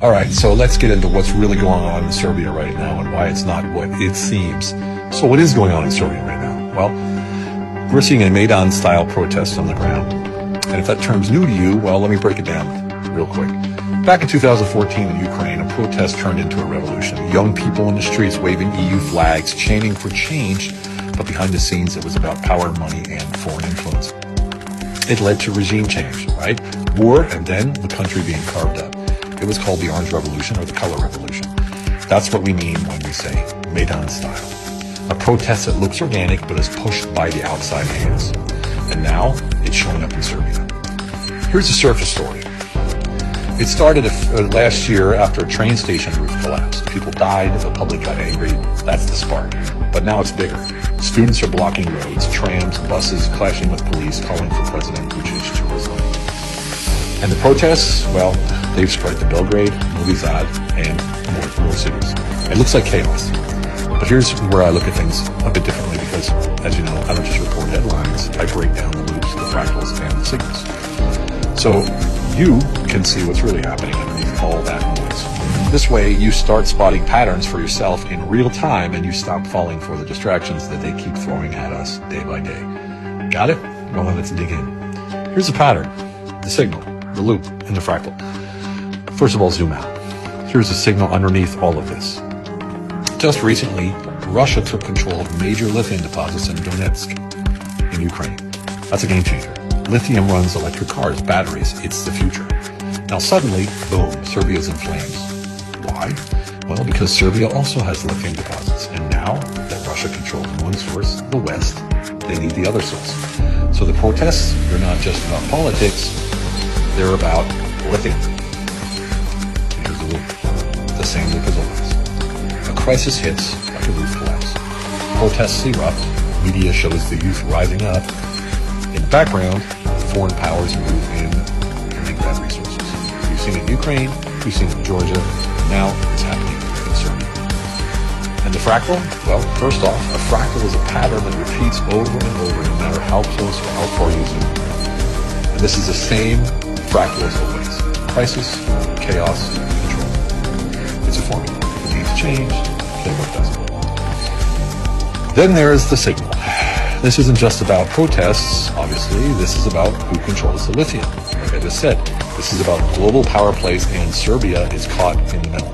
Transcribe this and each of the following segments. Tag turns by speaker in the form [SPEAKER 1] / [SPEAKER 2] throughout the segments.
[SPEAKER 1] All right, so let's get into what's really going on in Serbia right now and why it's not what it seems. So what is going on in Serbia right now? Well, we're seeing a Maidan-style protest on the ground. And if that term's new to you, well, let me break it down real quick. Back in 2014 in Ukraine, a protest turned into a revolution. Young people in the streets waving EU flags, chanting for change, but behind the scenes it was about power, money, and foreign influence. It led to regime change, right? War, and then the country being carved up. It was called the Orange Revolution or the Color Revolution. That's what we mean when we say Maidan style. A protest that looks organic but is pushed by the outside hands. And now it's showing up in Serbia. Here's the surface story. It started last year after a train station roof collapsed. People died, the public got angry. That's the spark. But now it's bigger. Students are blocking roads, trams, buses, clashing with police, calling for President Vučić to resign. And the protests, well, they've spread to Belgrade, Novi Sad, and more cities. It looks like chaos. But here's where I look at things a bit differently because, as you know, I don't just report headlines. I break down the loops, the fractals, and the signals. So you can see what's really happening underneath all that noise. This way, you start spotting patterns for yourself in real time, and you stop falling for the distractions that they keep throwing at us day by day. Got it? Well, then let's dig in. Here's the pattern, the signal, the loop, and the fractal. First of all, zoom out. Here's the signal underneath all of this. Just recently, Russia took control of major lithium deposits in Donetsk, in Ukraine. That's a game changer. Lithium runs electric cars, batteries. It's the future. Now suddenly, boom, Serbia's in flames. Why? Well, because Serbia also has lithium deposits. And now that Russia controls one source, the West, they need the other source. So the protests, they're not just about politics, they're about lithium. Here's the loop. The same loop as always. A crisis hits like a roof collapse. Protests erupt. Media shows the youth rising up. In the background, foreign powers move in and make bad resources. We've seen it in Ukraine, we've seen it in Georgia, and now it's happening in Serbia. And the fractal? Well, first off, a fractal is a pattern that repeats over and over no matter how close or how far you zoom. And this is the same fractal as always. Crisis, chaos, control. It's a formula. It needs change, okay, what doesn't? Then there is the signal. This isn't just about protests, obviously. This is about who controls the lithium. Like I just said, this is about global power plays, and Serbia is caught in the middle.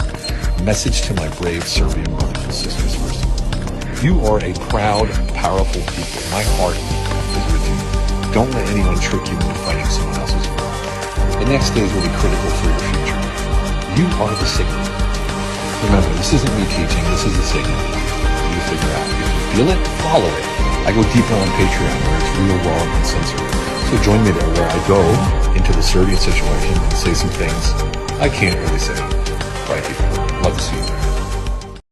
[SPEAKER 1] Message to my brave Serbian brothers and sisters first. You are a proud, powerful people. My heart is with you. Don't let anyone trick you into fighting someone else's war. The next stage will be critical for your future. You are the signal. Remember, this isn't me teaching, this is the signal. You figure out. If you feel it, follow it. I go deeper on Patreon where it's real, raw, and uncensored. So join me there where I go into the Serbian situation and say some things I can't really say. All right, people. Love to see you there.